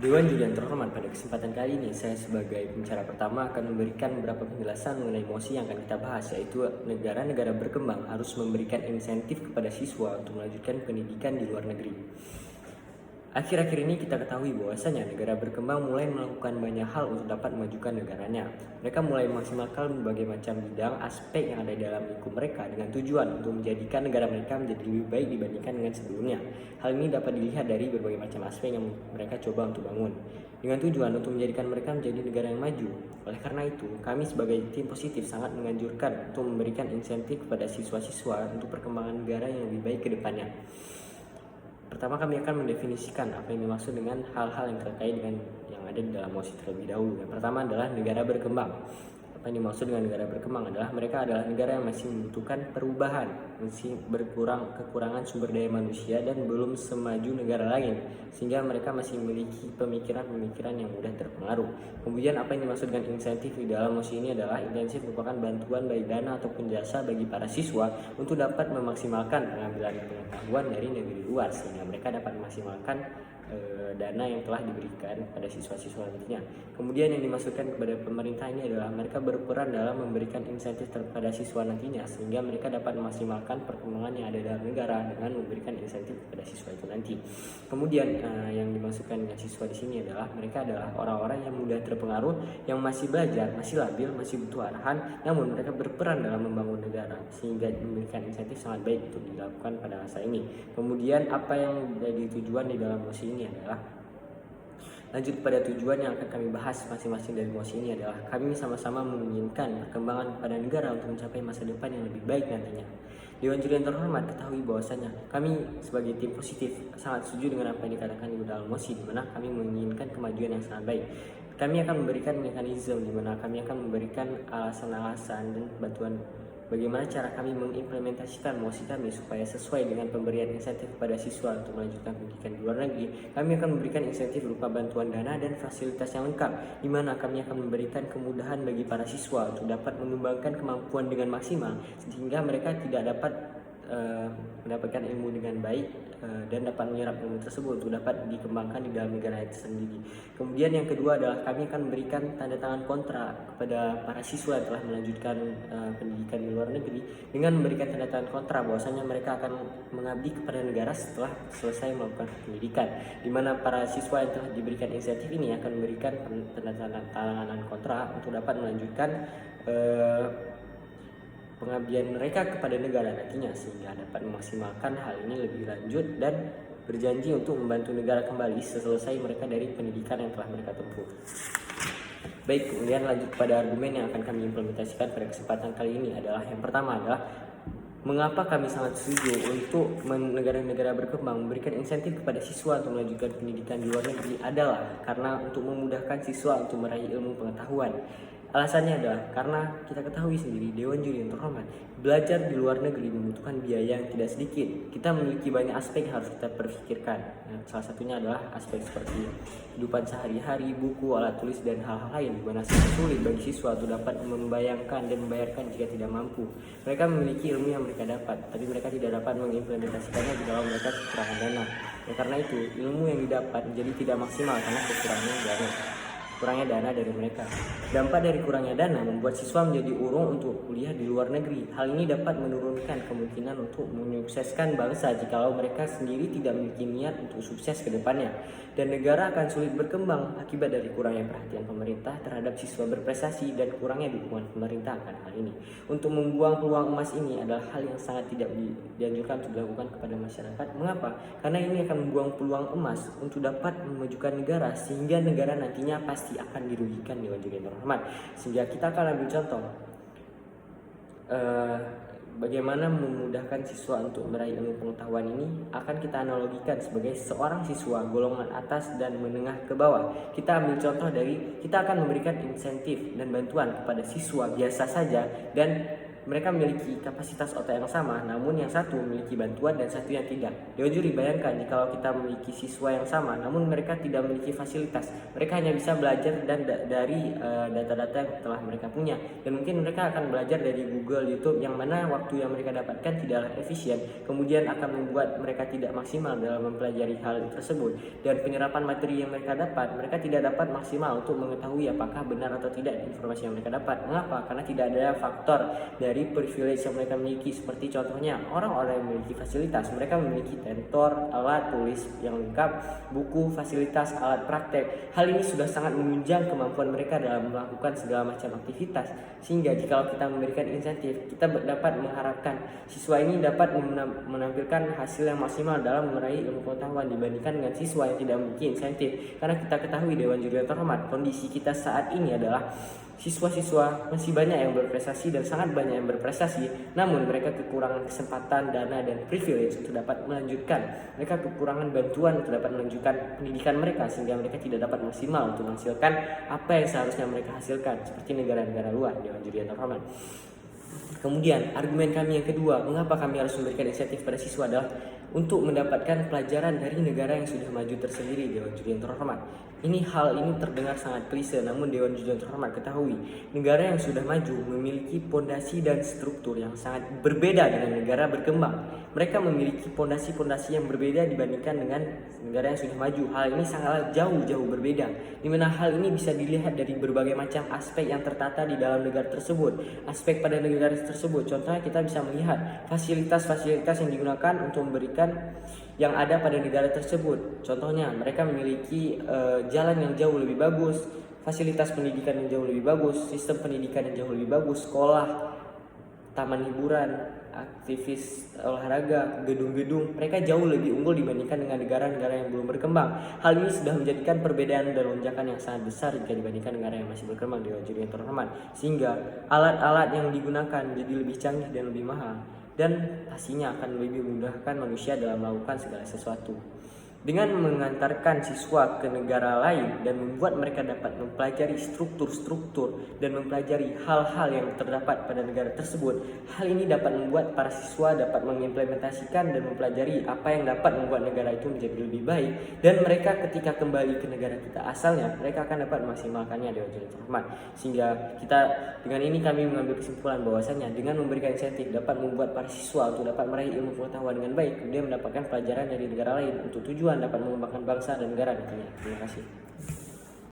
Dewan Juri yang terhormat, pada kesempatan kali ini saya sebagai pembicara pertama akan memberikan beberapa penjelasan mengenai mosi yang akan kita bahas, yaitu negara-negara berkembang harus memberikan insentif kepada siswa untuk melanjutkan pendidikan di luar negeri. Akhir-akhir ini kita ketahui bahwasanya negara berkembang mulai melakukan banyak hal untuk dapat memajukan negaranya. Mereka mulai memaksimalkan berbagai macam bidang aspek yang ada dalam lingkup mereka dengan tujuan untuk menjadikan negara mereka menjadi lebih baik dibandingkan dengan sebelumnya. Hal ini dapat dilihat dari berbagai macam aspek yang mereka coba untuk bangun dengan tujuan untuk menjadikan mereka menjadi negara yang maju. Oleh karena itu, kami sebagai tim positif sangat menganjurkan untuk memberikan insentif kepada siswa-siswa untuk perkembangan negara yang lebih baik ke depannya. Pertama, kami akan mendefinisikan apa yang dimaksud dengan hal-hal yang terkait dengan yang ada di dalam mosi terlebih dahulu. Yang pertama adalah negara berkembang. Apa yang dimaksud dengan negara berkembang adalah mereka adalah negara yang masih membutuhkan perubahan, masih kekurangan sumber daya manusia dan belum semaju negara lain, sehingga mereka masih memiliki pemikiran-pemikiran yang mudah terpengaruh. Kemudian apa yang dimaksud dengan insentif di dalam mosi ini adalah insentif merupakan bantuan baik dana ataupun jasa bagi para siswa untuk dapat memaksimalkan pengambilan pengetahuan dari negeri luar, sehingga mereka dapat memaksimalkan dana yang telah diberikan pada siswa-siswa nantinya. Kemudian yang dimaksudkan kepada pemerintah ini adalah mereka berperan dalam memberikan insentif kepada siswa nantinya, sehingga mereka dapat memaksimalkan perkembangan yang ada dalam negara dengan memberikan insentif kepada siswa itu nanti. Kemudian yang dimaksudkan dengan siswa di sini adalah mereka adalah orang-orang yang mudah terpengaruh, yang masih belajar, masih labil, masih butuh arahan, namun mereka berperan dalam membangun negara, sehingga memberikan insentif sangat baik untuk dilakukan pada masa ini. Kemudian apa yang menjadi tujuan di dalam mosi ini adalah lanjut pada tujuan yang akan kami bahas masing-masing dari mosi ini adalah kami sama-sama menginginkan perkembangan pada negara untuk mencapai masa depan yang lebih baik nantinya. Dewan Juri yang terhormat, ketahui bahwasanya kami sebagai tim positif sangat setuju dengan apa yang dikatakan di dalam mosi, di mana kami menginginkan kemajuan yang sangat baik. Kami akan memberikan mekanisme di mana kami akan memberikan alasan-alasan dan bantuan bagaimana cara kami mengimplementasikan mosi kami supaya sesuai dengan pemberian insentif kepada siswa untuk melanjutkan pendidikan di luar negeri. Kami akan memberikan insentif berupa bantuan dana dan fasilitas yang lengkap, di mana kami akan memberikan kemudahan bagi para siswa untuk dapat mengembangkan kemampuan dengan maksimal, sehingga mereka tidak dapat mendapatkan ilmu dengan baik dan dapat menyerap ilmu tersebut untuk dapat dikembangkan di dalam negara itu sendiri. Kemudian yang kedua adalah kami akan memberikan tanda tangan kontrak kepada para siswa yang telah melanjutkan pendidikan di luar negeri dengan memberikan tanda tangan kontrak bahwasanya mereka akan mengabdi kepada negara setelah selesai melakukan pendidikan, di mana para siswa yang telah diberikan insentif ini akan memberikan tanda tangan kontrak untuk dapat melanjutkan pengabdian mereka kepada negara nantinya, sehingga dapat memaksimalkan hal ini lebih lanjut dan berjanji untuk membantu negara kembali selesai mereka dari pendidikan yang telah mereka tempuh. Baik, kemudian lanjut pada argumen yang akan kami implementasikan pada kesempatan kali ini adalah yang pertama adalah mengapa kami sangat setuju untuk negara-negara berkembang memberikan insentif kepada siswa untuk melanjutkan pendidikan di luar negeri adalah karena untuk memudahkan siswa untuk meraih ilmu pengetahuan. Alasannya adalah karena kita ketahui sendiri, Dewan Juri yang terhormat, belajar di luar negeri membutuhkan biaya yang tidak sedikit. Kita memiliki banyak aspek yang harus kita perfikirkan. Salah satunya adalah aspek seperti kehidupan sehari-hari, buku, alat tulis, dan hal-hal lain, di mana sangat sulit bagi siswa untuk dapat membayangkan dan membayarkan jika tidak mampu. Mereka memiliki ilmu yang mereka dapat, tapi mereka tidak dapat mengimplementasikannya jika mereka kekurangan dana. Karena itu, ilmu yang didapat menjadi tidak maksimal karena kurangnya dana dari mereka. Dampak dari kurangnya dana membuat siswa menjadi urung untuk kuliah di luar negeri. Hal ini dapat menurunkan kemungkinan untuk menyukseskan bangsa jikalau mereka sendiri tidak memiliki niat untuk sukses ke depannya. Dan negara akan sulit berkembang akibat dari kurangnya perhatian pemerintah terhadap siswa berprestasi dan kurangnya dukungan pemerintah akan hal ini. Untuk membuang peluang emas ini adalah hal yang sangat tidak dianjurkan untuk dilakukan kepada masyarakat. Mengapa? Karena ini akan membuang peluang emas untuk dapat memajukan negara, sehingga negara nantinya pasti akan dirugikan di Dewan Juri yang terhormat. Sehingga kita akan ambil contoh bagaimana memudahkan siswa untuk meraih ilmu pengetahuan ini akan kita analogikan sebagai seorang siswa golongan atas dan menengah ke bawah. Kita ambil contoh dari kita akan memberikan insentif dan bantuan kepada siswa biasa saja dan mereka memiliki kapasitas otak yang sama, namun yang satu memiliki bantuan dan satu yang tidak. Dewan juri, bayangkan jika kita memiliki siswa yang sama, namun mereka tidak memiliki fasilitas. Mereka hanya bisa belajar dari data-data yang telah mereka punya, dan mungkin mereka akan belajar dari Google, YouTube, yang mana waktu yang mereka dapatkan tidaklah efisien, kemudian akan membuat mereka tidak maksimal dalam mempelajari hal tersebut, dan penyerapan materi yang mereka dapat, mereka tidak dapat maksimal untuk mengetahui apakah benar atau tidak informasi yang mereka dapat. Mengapa? Karena tidak ada faktor dari privilege yang mereka miliki, seperti contohnya orang-orang yang memiliki fasilitas, mereka memiliki tentor, alat tulis yang lengkap, buku, fasilitas, alat praktek. Hal ini sudah sangat menunjang kemampuan mereka dalam melakukan segala macam aktivitas, sehingga jika kita memberikan insentif, kita dapat mengharapkan siswa ini dapat menampilkan hasil yang maksimal dalam meraih ilmu pengetahuan dibandingkan dengan siswa yang tidak memiliki insentif. Karena kita ketahui Dewan Juri yang terhormat, kondisi kita saat ini adalah siswa-siswa masih banyak yang berprestasi dan sangat banyak yang berprestasi, namun mereka kekurangan kesempatan, dana, dan privilege untuk dapat melanjutkan. Mereka kekurangan bantuan untuk dapat melanjutkan pendidikan mereka, sehingga mereka tidak dapat maksimal untuk menghasilkan apa yang seharusnya mereka hasilkan, seperti negara-negara luar. Dewan Juri yang terhormat. Kemudian argumen kami yang kedua, mengapa kami harus memberikan insentif pada siswa adalah untuk mendapatkan pelajaran dari negara yang sudah maju tersendiri. Dewan Juri yang terhormat. Hal ini terdengar sangat klise, namun Dewan Juri yang terhormat ketahui, negara yang sudah maju memiliki pondasi dan struktur yang sangat berbeda dengan negara berkembang. Mereka memiliki pondasi-pondasi yang berbeda dibandingkan dengan negara yang sudah maju. Hal ini sangatlah jauh-jauh berbeda, di mana hal ini bisa dilihat dari berbagai macam aspek yang tertata di dalam negara tersebut. Aspek pada negara tersebut, contohnya kita bisa melihat fasilitas-fasilitas yang digunakan untuk memberikan yang ada pada negara tersebut. Contohnya, mereka memiliki jalan yang jauh lebih bagus, fasilitas pendidikan yang jauh lebih bagus, sistem pendidikan yang jauh lebih bagus, sekolah, taman hiburan, aktivis olahraga, gedung-gedung, mereka jauh lebih unggul dibandingkan dengan negara-negara yang belum berkembang. Hal ini sudah menjadikan perbedaan dan lonjakan yang sangat besar jika dibandingkan negara yang masih berkembang. Dewan Juri yang terhormat, sehingga alat-alat yang digunakan jadi lebih canggih dan lebih mahal, dan pastinya akan lebih memudahkan manusia dalam melakukan segala sesuatu. Dengan mengantarkan siswa ke negara lain dan membuat mereka dapat mempelajari struktur-struktur dan mempelajari hal-hal yang terdapat pada negara tersebut, hal ini dapat membuat para siswa dapat mengimplementasikan dan mempelajari apa yang dapat membuat negara itu menjadi lebih baik, dan mereka ketika kembali ke negara kita asalnya, mereka akan dapat memaksimalkannya. Dewan Juri terhormat. Sehingga dengan ini kami mengambil kesimpulan bahwasanya dengan memberikan insentif dapat membuat para siswa untuk dapat meraih ilmu pengetahuan dengan baik, kemudian mendapatkan pelajaran dari negara lain untuk tujuan dapat mengembangkan bangsa dan negara nantinya. Terima kasih.